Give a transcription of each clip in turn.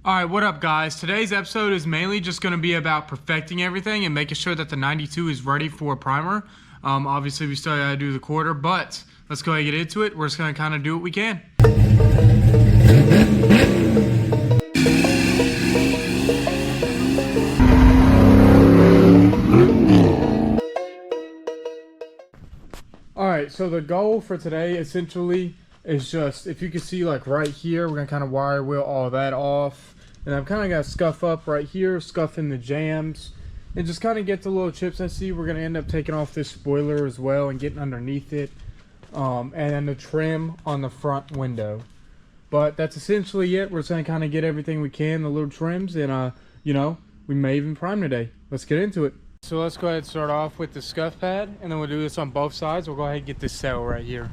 Alright, what up guys? Today's episode is mainly just going to be about perfecting everything and making sure that the 92 is ready for a primer. Obviously we still got to do the quarter, but let's go ahead and get into it. We're just going to kind of do what we can. Alright, so the goal for today essentially is just, if you can see like right here, we're going to kind of wire wheel all that off. And I've kind of got to scuff up right here, scuff in the jams, and just kind of get the little chips I see. We're going to end up taking off this spoiler as well and getting underneath it. And then the trim on the front window. But that's essentially it. We're just going to kind of get everything we can, the little trims, and you know, we may even prime today. Let's get into it. So let's go ahead and start off with the scuff pad, and then we'll do this on both sides. We'll go ahead and get this cell right here.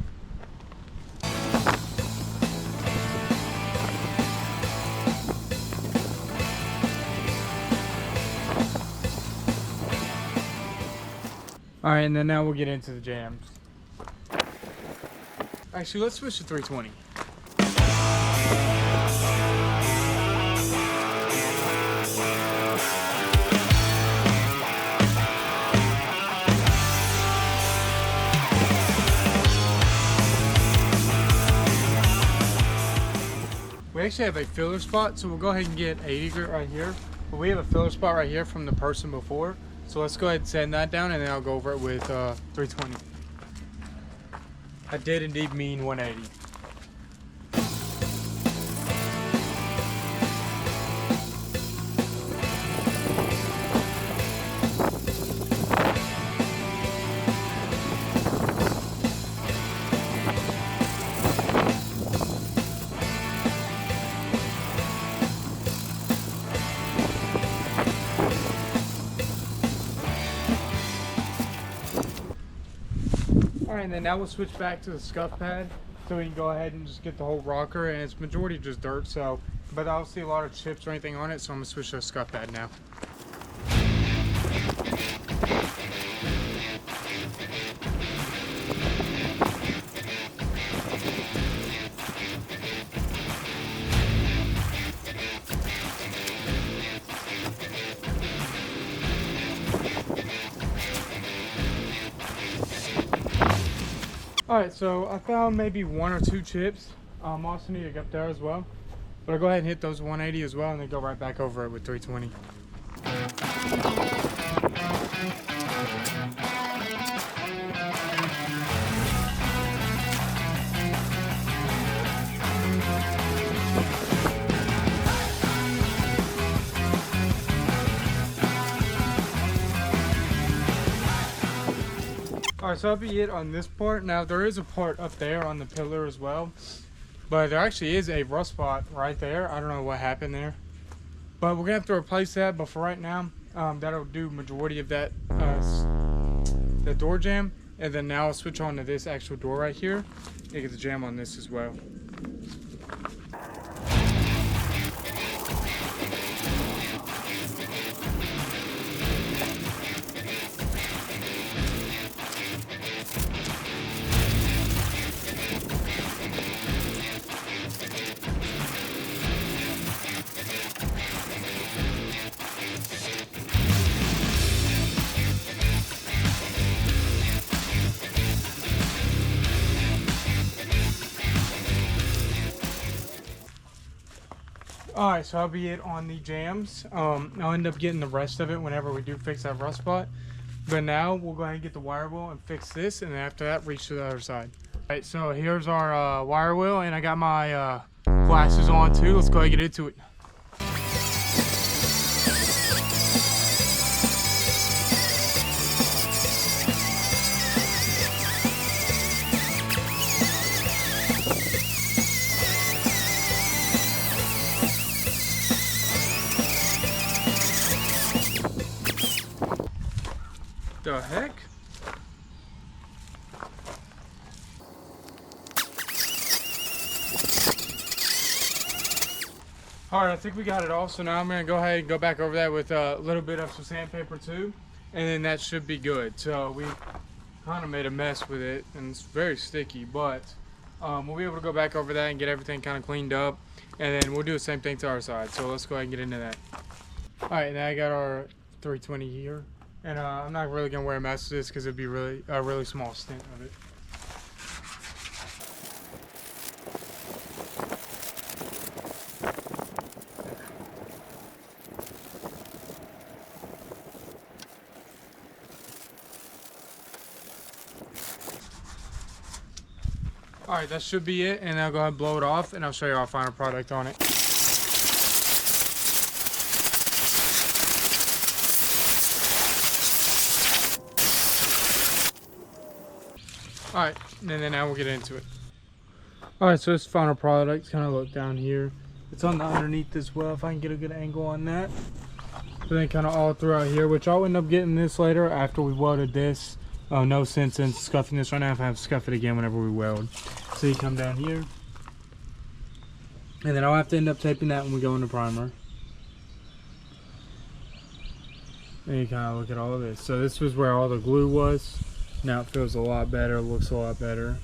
Alright, and then now we'll get into the jams. Actually, let's switch to 320. We actually have a filler spot, so we'll go ahead and get 80 grit right here. But we have a filler spot right here from the person before. So let's go ahead and sand that down, and then I'll go over it with 320. I did indeed mean 180. Alright, and then now we'll switch back to the scuff pad so we can go ahead and just get the whole rocker, and it's majority just dirt, so, but I don't see a lot of chips or anything on it, so I'm going to switch to a scuff pad now. Alright, so I found maybe one or two chips. Also need to get up there as well. But I'll go ahead and hit those 180 as well, and then go right back over it with 320. Alright, so that'll be it on this part. Now there is a part up there on the pillar as well, but there actually is a rust spot right there. I don't know what happened there, but we're gonna have to replace that. But for right now, that'll do majority of that the door jam, and then now I'll switch on to this actual door right here and get the jam on this as well. Alright, so that'll be it on the jams. I'll end up getting the rest of it whenever we do fix that rust spot. But now we'll go ahead and get the wire wheel and fix this, and then after that reach to the other side. Alright, so here's our wire wheel, and I got my glasses on too. Let's go ahead and get into it. The heck? Alright, I think we got it all. So now I'm going to go ahead and go back over that with a little bit of some sandpaper too. And then that should be good. So we kind of made a mess with it, and it's very sticky, but we'll be able to go back over that and get everything kind of cleaned up. And then we'll do the same thing to our side. So let's go ahead and get into that. All right, now I got our 320 here. And I'm not really gonna wear a mask to this because it'd be really a really small stint of it. All right, that should be it, and I'll go ahead and blow it off, and I'll show you our final product on it. All right, and then now we'll get into it. All right, so this final product, kind of look down here. It's on the underneath as well, if I can get a good angle on that. So then kind of all throughout here, which I'll end up getting this later after we welded this. No sense in scuffing this right now if I have to scuff it again whenever we weld. So you come down here. And then I'll have to end up taping that when we go into primer. And you kind of look at all of this. So this was where all the glue was. Now it feels a lot better, looks a lot better.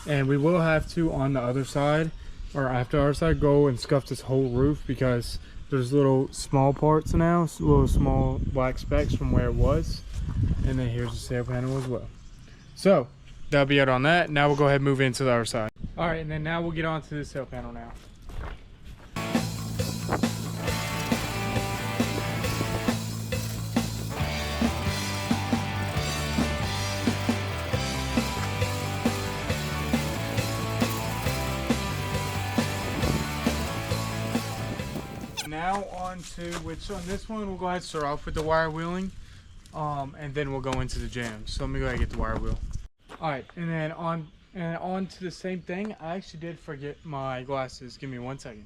And we will have to, on the other side, or after our side, go and scuff this whole roof because there's little small parts now, little small black specks from where it was. And then here's the sail panel as well. So that'll be it on that. Now we'll go ahead and move into the other side. All right, and then now we'll get on to the sail panel now. Now on to, which on this one we'll go ahead and start off with the wire wheeling. And then we'll go into the jams. So let me go ahead and get the wire wheel. All right, and then on to the same thing. I actually did forget my glasses. Give me 1 second.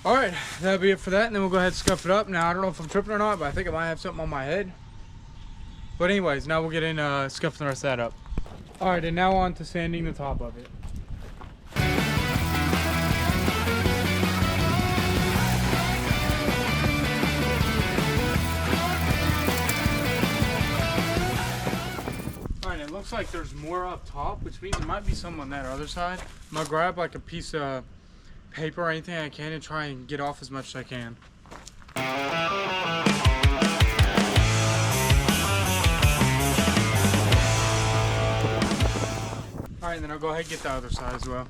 Alright, that'll be it for that, and then we'll go ahead and scuff it up. Now, I don't know if I'm tripping or not, but I think I might have something on my head. But anyways, now we'll get in scuffing the rest of that up. Alright, and now on to sanding the top of it. Alright, it looks like there's more up top, which means there might be some on that other side. I'm gonna grab like a piece of paper or anything I can and try and get off as much as I can. Alright, then I'll go ahead and get the other side as well.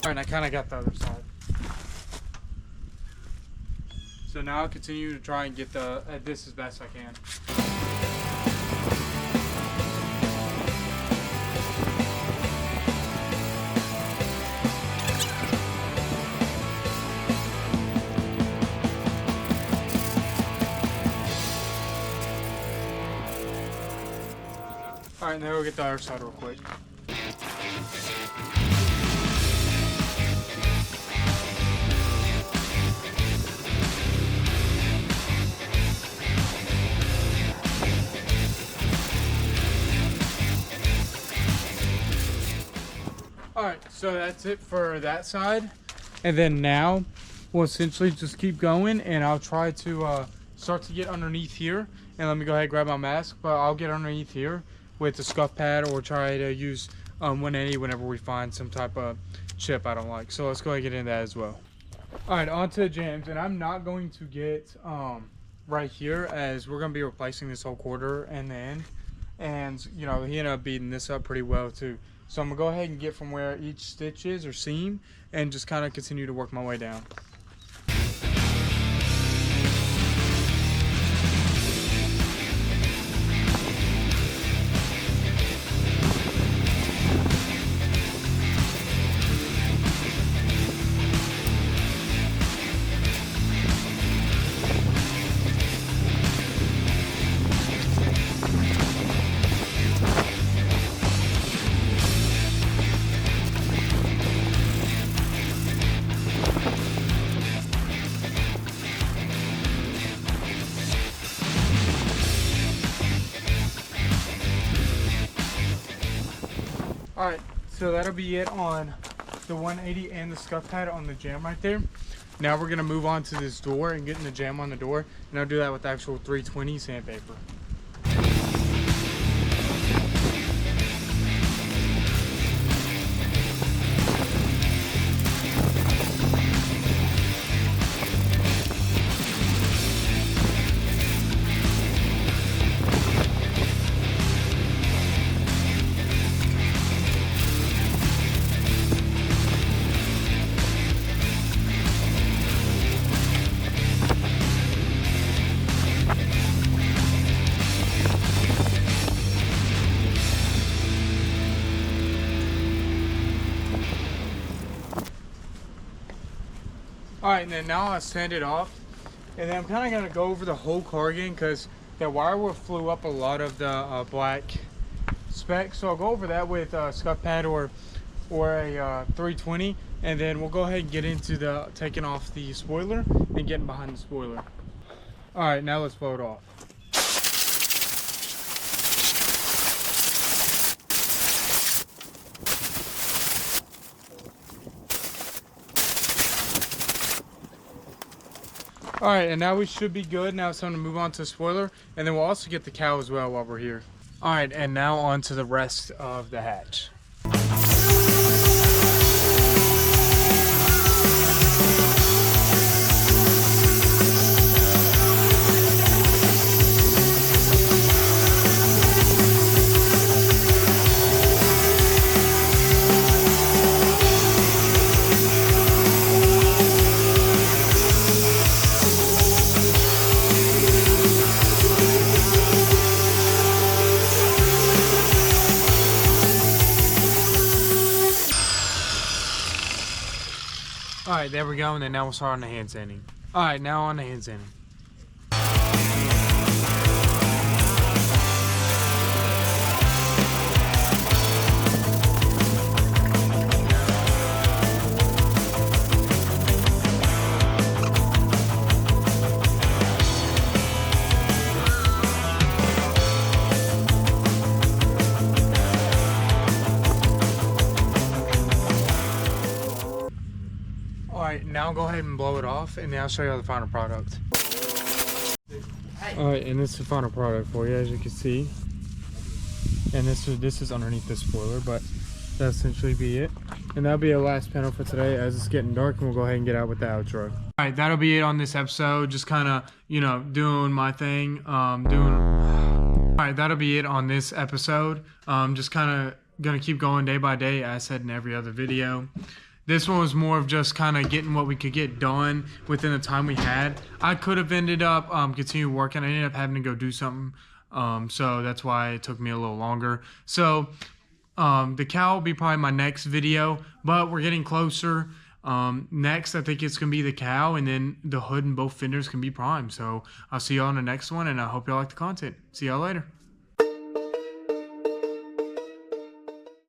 Alright, I kind of got the other side. So now I'll continue to try and get this as best I can. Alright, now we'll get the other side real quick. Alright, so that's it for that side. And then now we'll essentially just keep going, and I'll try to start to get underneath here. And let me go ahead and grab my mask, but I'll get underneath here with the scuff pad or try to use 180 whenever we find some type of chip I don't like. So let's go ahead and get into that as well. Alright, on to the jams, and I'm not going to get right here as we're going to be replacing this whole quarter and the end. And you know, he ended up beating this up pretty well too. So I'm going to go ahead and get from where each stitch is or seam and just kind of continue to work my way down. Alright, so that'll be it on the 180 and the scuff pad on the jam right there. Now we're going to move on to this door and getting the jam on the door, and I'll do that with the actual 320 sandpaper. Alright, and then now I sand it off, and then I'm kind of going to go over the whole car again because that wire wool flew up a lot of the black specs. So I'll go over that with scuff pad or a 320, and then we'll go ahead and get into the taking off the spoiler and getting behind the spoiler. Alright, now let's blow it off. Alright, and now we should be good. Now it's time to move on to the spoiler, and then we'll also get the cow as well while we're here. Alright, and now on to the rest of the hatch. Alright, there we go, and then now we'll start on the hand sanding. Alright, now on the hand sanding. Alright, now go ahead and blow it off, and then I'll show you the final product. Alright, and this is the final product for you, as you can see. And this is underneath the spoiler, but that'll essentially be it. And that'll be our last panel for today, as it's getting dark, and we'll go ahead and get out with the outro. Alright, that'll be it on this episode. Just kind of, you know, doing my thing. Alright, that'll be it on this episode. Just kind of gonna keep going day by day, as I said in every other video. This one was more of just kind of getting what we could get done within the time we had. I could have ended up continuing working. I ended up having to go do something. So that's why it took me a little longer. So the cow will be probably my next video, but we're getting closer. Next, I think it's going to be the cow, and then the hood and both fenders can be primed. So I'll see y'all on the next one, and I hope y'all like the content. See y'all later.